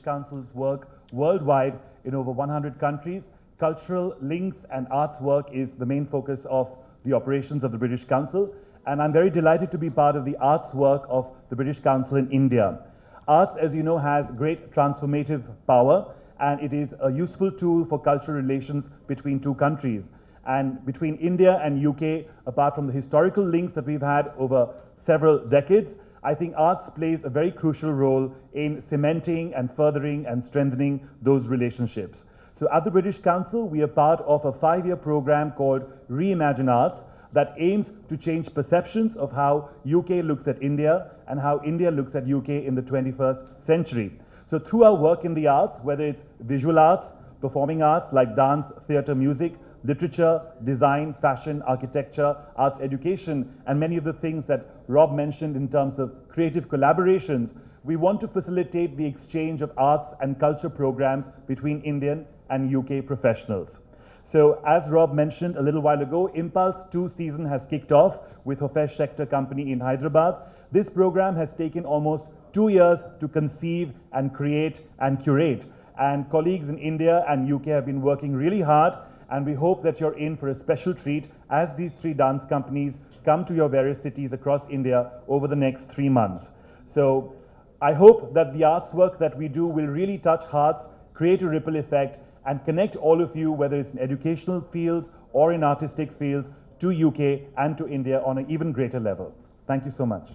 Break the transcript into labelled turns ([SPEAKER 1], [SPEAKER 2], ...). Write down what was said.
[SPEAKER 1] Council's work worldwide in over 100 countries. Cultural links and arts work is the main focus of the operations of the British Council, and I'm very delighted to be part of the arts work of the British Council in India. Arts, as you know, has great transformative power, and it is a useful tool for cultural relations between two countries. And between India and UK, apart from the historical links that we've had over several decades, I think arts plays a very crucial role in cementing and furthering and strengthening those relationships. So at the British Council, we are part of a 5-year program called Reimagine Arts that aims to change perceptions of how UK looks at India and how India looks at UK in the 21st century. So through our work in the arts, whether it's visual arts, performing arts like dance, theatre, music, literature, design, fashion, architecture, arts education, and many of the things that Rob mentioned in terms of creative collaborations, we want to facilitate the exchange of arts and culture programs between Indian and UK professionals. So as Rob mentioned a little while ago, Impulse 2 season has kicked off with Hofesh Schechter Company in Hyderabad. This program has taken almost 2 years to conceive and create and curate. And colleagues in India and UK have been working really hard, and we hope that you're in for a special treat as these 3 dance companies come to your various cities across India over the next 3 months. So I hope that the arts work that we do will really touch hearts, create a ripple effect, and connect all of you, whether it's in educational fields or in artistic fields, to UK and to India on an even greater level. Thank you so much.